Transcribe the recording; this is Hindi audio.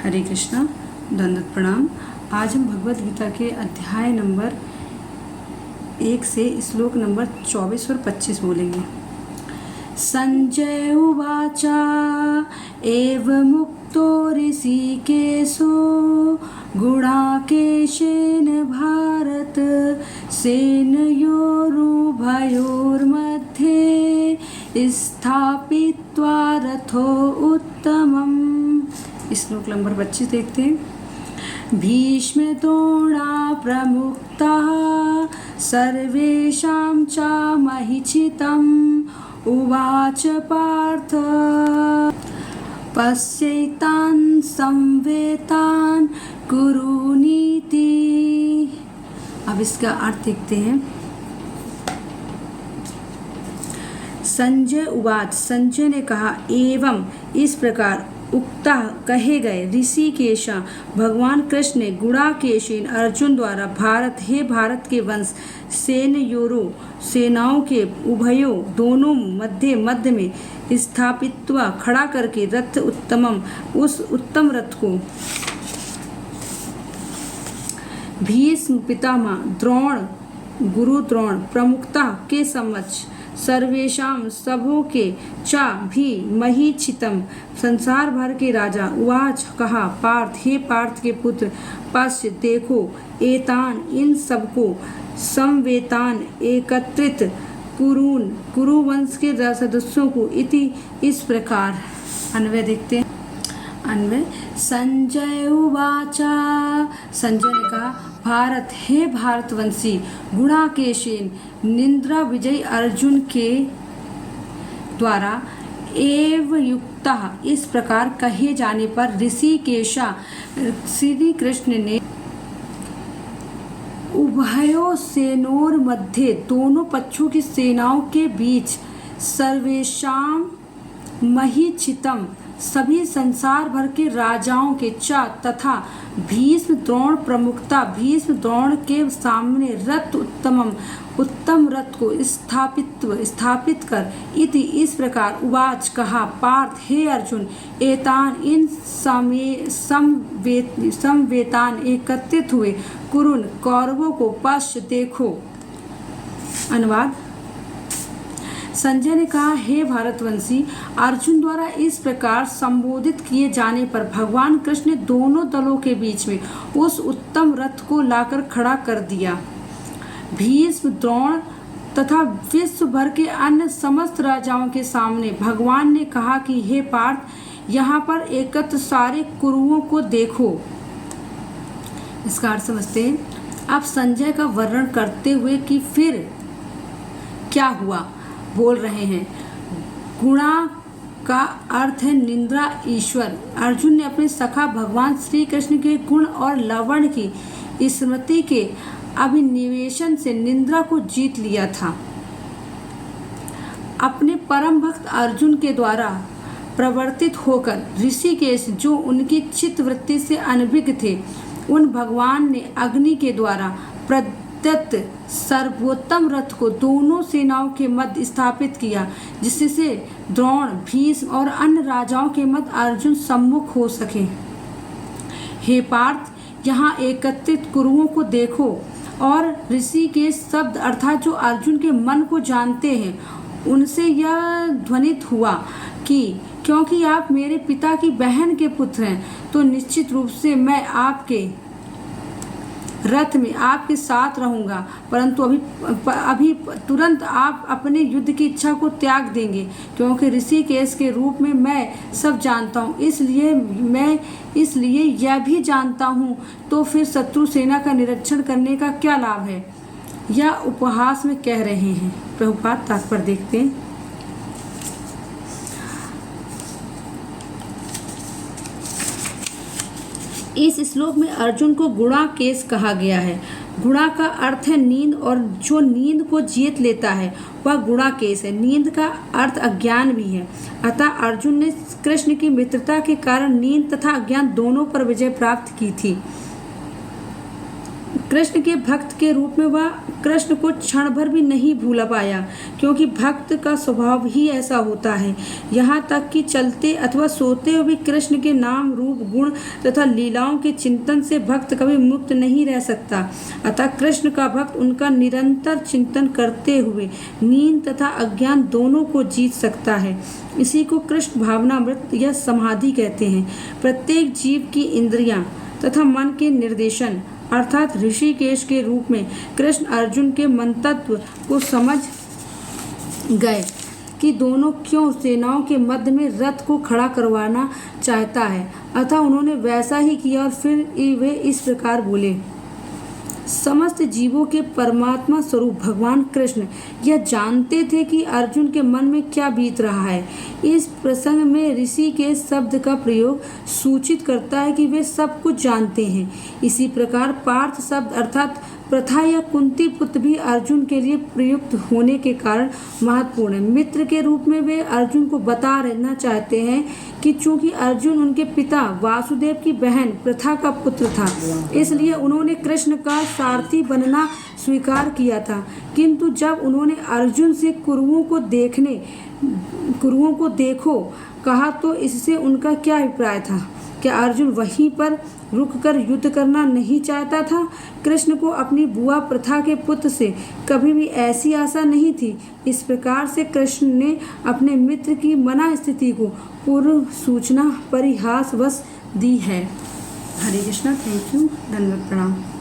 हरे कृष्णा, दंडवत प्रणाम। आज हम भगवद गीता के अध्याय नंबर 1 से श्लोक नंबर 24 और 25 बोलेंगे। संजय उवाच एवमुक्तो ऋषिकेशो गुणाकेशेन भारत सेनयोरुभयोर्मध्ये स्थापित्वा रथो उत्तमम्। श्लोक नंबर 25 देखते हैं। भीष्मद्रोणा प्रमुक्ताः सर्वेषां च महिषितम् उवाच पार्थ पश्यैतान् संवेतान् कुरुनीति। अब इसका अर्थ देखते हैं। संजय उवाच, संजय ने कहा, एवं इस प्रकार उक्ता कहे गए ऋषिकेश भगवान कृष्ण ने गुणाकेशीन अर्जुन द्वारा भारत हे भारत के वंश सेनयोरो सेनाओं के उभयों दोनों मध्य में स्थापित्वा खड़ा करके रथ उत्तमम उस उत्तम रथ को भीष्म पितामह द्रोण गुरु द्रोण प्रमुखता के समक्ष सर्वेशाम सबों के चा भी महीक्षितम संसार भर के राजा उवाच कहा, पार्थ हे पार्थ के पुत्र पश्य देखो एतान इन सबको समवेतान एकत्रित कुरुवंश के सदस्यों को इति इस प्रकार। अन्वय देखते हैं। अन्वय संजय उवाच, संजय ने कहा, भारत हे भारतवंशी गुणाकेशीन निंद्रा विजयी अर्जुन के द्वारा एव युक्ता इस प्रकार कहे जाने पर ऋषिकेशा श्री कृष्ण ने उभयों सेनोर मध्य दोनों पक्षों की सेनाओं के बीच सर्वेशाम महीक्षितम सभी संसार भर के राजाओं के चा तथा भीष्म द्रोण प्रमुखता भीष्म द्रोण के सामने रथ उत्तम रथ को स्थापित कर इति इस प्रकार उवाच कहा, पार्थ हे अर्जुन एतान इन समवेतान एकत्रित हुए कुरुन कौरवों को पश्य देखो। अनुवाद। संजय ने कहा, हे भारतवंशी अर्जुन द्वारा इस प्रकार संबोधित किए जाने पर भगवान कृष्ण ने दोनों दलों के बीच में उस उत्तम रथ को लाकर खड़ा कर दिया। भीष्म द्रोण तथा विश्व भर के अन्य समस्त राजाओं के सामने भगवान ने कहा कि हे पार्थ यहाँ पर एकत्र सारे कुरुओं को देखो। इसका अर्थ समझते हैं। अब संजय का वर्णन करते हुए कि फिर क्या हुआ बोल रहे हैं। गुणा का अर्थ है निंद्रा ईश्वर। अर्जुन ने अपने सखा भगवान श्री कृष्ण के गुण और लावण्य की स्मृति के अभिनिवेशन से निंद्रा को जीत लिया था। अपने परम भक्त अर्जुन के द्वारा प्रवर्तित होकर ऋषिकेश जो उनकी चित्तवृत्ति से अनभिज्ञ थे, उन भगवान ने अग्नि के द्वारा प्रदत्त सर्वोत्तम रथ को दोनों सेनाओं के मध्य स्थापित किया, जिससे द्रोण भीष्म और अन्य राजाओं के मध्य अर्जुन सम्मुख हो सके। हे पार्थ यहाँ एकत्रित कुरुओं को देखो और ऋषि के शब्द अर्थात जो अर्जुन के मन को जानते हैं उनसे यह ध्वनित हुआ कि क्योंकि आप मेरे पिता की बहन के पुत्र हैं तो निश्चित रूप से मैं आपके रथ में आपके साथ रहूंगा, परंतु अभी तुरंत आप अपने युद्ध की इच्छा को त्याग देंगे, क्योंकि ऋषिकेश के रूप में मैं सब जानता हूँ, इसलिए यह भी जानता हूँ, तो फिर शत्रु सेना का निरीक्षण करने का क्या लाभ है। यह उपहास में कह रहे हैं। प्रभुपाद तात्पर्य देखते हैं। इस श्लोक में अर्जुन को गुणाकेश कहा गया है। गुणा का अर्थ है नींद और जो नींद को जीत लेता है वह गुणाकेश है। नींद का अर्थ अज्ञान भी है। अतः अर्जुन ने कृष्ण की मित्रता के कारण नींद तथा अज्ञान दोनों पर विजय प्राप्त की थी। कृष्ण के भक्त के रूप में वह कृष्ण को क्षण भर भी नहीं भूल पाया, क्योंकि भक्त का स्वभाव ही ऐसा होता है। यहाँ तक कि चलते अथवा सोते हुए भी कृष्ण के नाम, रूप, गुण तथा लीलाओं के चिंतन से भक्त कभी मुक्त नहीं रह सकता। अतः कृष्ण का भक्त उनका निरंतर चिंतन करते हुए नींद तथा अज्ञान दोनों को जीत सकता है। इसी को कृष्ण भावनामृत या समाधि कहते हैं। प्रत्येक जीव की इंद्रियां तथा मन के निर्देशन अर्थात ऋषिकेश के रूप में कृष्ण अर्जुन के मंतत्व को समझ गए कि दोनों क्यों सेनाओं के मध्य में रथ को खड़ा करवाना चाहता है। अतः उन्होंने वैसा ही किया और फिर वे इस प्रकार बोले। समस्त जीवों के परमात्मा स्वरूप भगवान कृष्ण यह जानते थे कि अर्जुन के मन में क्या बीत रहा है। इस प्रसंग में ऋषि के शब्द का प्रयोग सूचित करता है कि वे सब कुछ जानते हैं। इसी प्रकार पार्थ शब्द अर्थात प्रथा या कुंती पुत्र भी अर्जुन के लिए प्रयुक्त होने के कारण महत्वपूर्ण है। मित्र के रूप में वे अर्जुन को बता रहना चाहते हैं कि चूंकि अर्जुन उनके पिता वासुदेव की बहन प्रथा का पुत्र था, इसलिए उन्होंने कृष्ण का सारथी बनना स्वीकार किया था। किंतु जब उन्होंने अर्जुन से कुरुओं को देखो कहा तो इससे उनका क्या अभिप्राय था? क्या अर्जुन वहीं पर रुककर युद्ध करना नहीं चाहता था? कृष्ण को अपनी बुआ प्रथा के पुत्र से कभी भी ऐसी आशा नहीं थी। इस प्रकार से कृष्ण ने अपने मित्र की मना स्थिति को पूर्व सूचना परिहासवश दी है। हरे कृष्णा। Thank you. धन्यवाद। प्रणाम।